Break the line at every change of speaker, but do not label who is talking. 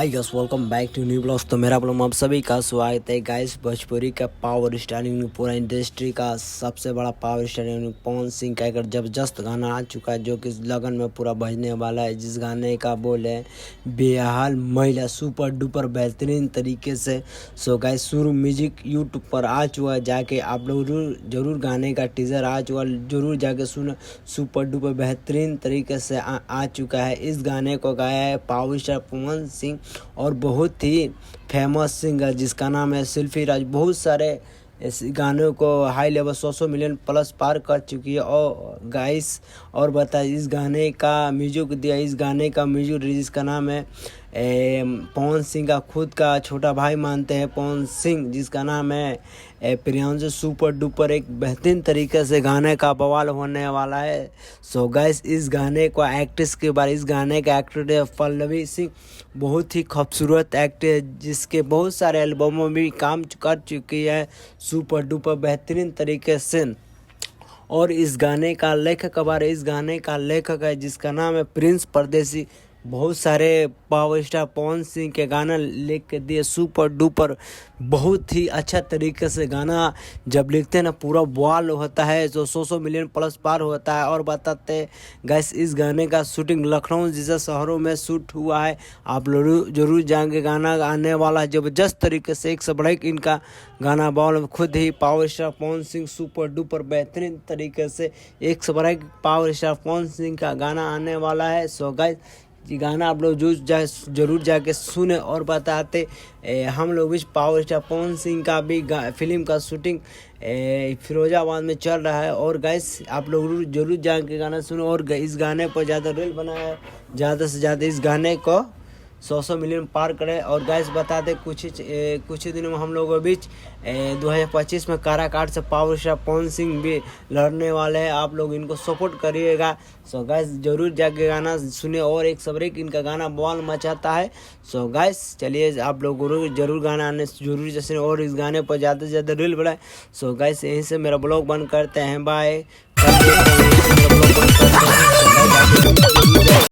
Hi guys, welcome back to new blogs. तो मेरा blog आप सभी का स्वागत है गाइस। भोजपुरी का पावर स्टार पूरा इंडस्ट्री का सबसे बड़ा पावर स्टार पवन सिंह का एक जबरदस्त गाना आ चुका है जो कि लगन में पूरा बजने वाला है। जिस गाने का बोल है बेहाल महिला, सुपर डुपर बेहतरीन तरीके से। सो गाइस शुरू म्यूजिक यूट्यूब पर आ चुका है, जाके आप लोग जरूर गाने का टीजर आ चुका, जरूर जाके सुन। सुपर डुपर बेहतरीन तरीके से आ चुका है। इस गाने को गाया है पावर स्टार पवन सिंह और बहुत ही फेमस सिंगर जिसका नाम है शिल्पी राज। बहुत सारे इस गानों को हाई लेवल 100 मिलियन प्लस पार कर चुकी है। और गाइस और बताइए, इस गाने का म्यूजिक दिया, इस गाने का म्यूजिक जिसका नाम है पवन सिंह का खुद का छोटा भाई मानते हैं पवन सिंह, जिसका नाम है प्रियांशु। सुपर डुपर एक बेहतरीन तरीके से गाने का बवाल होने वाला है। सो गाइस इस गाने को एक्ट्रेस के बारे, इस गाने का एक्टर है पल्लवी सिंह। बहुत ही खूबसूरत एक्टर है जिसके बहुत सारे एल्बमों में भी काम कर चुकी है सुपर डुपर बेहतरीन तरीके से। और इस गाने का लेखक इस गाने का लेखक है जिसका नाम है प्रिंस परदेसी। बहुत सारे पावर स्टार पवन सिंह के गाना लिख के दिए सुपर डुपर। बहुत ही अच्छा तरीके से गाना जब लिखते हैं ना, पूरा बवाल होता है जो 100 मिलियन प्लस पार होता है। और बताते हैं गैस, इस गाने का शूटिंग लखनऊ जैसे शहरों में शूट हुआ है। आप लोग जरूर जाएंगे, गाना आने वाला है जबरदस्त तरीके से। एक से बढ़ एक इनका गाना बवाल, खुद ही power star Pawan Singh super duper बेहतरीन तरीके से एक से बढ़ एक पावर स्टार पवन सिंह का गाना आने वाला है। सो गाइस ये गाना आप लोग जरूर जाके सुने। और बताते हम लोग भी पावर स्टार पवन सिंह का भी फिल्म का शूटिंग फिरोजाबाद में चल रहा है। और गाइस आप लोग जरूर जाके गाना सुनो और इस गाने पर ज़्यादा रील बनाया, ज़्यादा से ज़्यादा इस गाने को 100 मिलियन पार करें। और गैस बता दें कुछ ही दिनों में हम लोगों के बीच 2025 में काराकाट से पावर स्टार पवन सिंह भी लड़ने वाले हैं। आप लोग इनको सपोर्ट करिएगा। सो गैस जरूर जाके गाना सुने और एक सब एक इनका गाना बवाल मचाता है। सो गैस चलिए आप लोग जरूर गाना आने जरूर जैसे और इस गाने पर ज़्यादा से ज़्यादा रील बढ़ाए। सो गैस यहीं से मेरा ब्लॉग बंद करते हैं, बाय।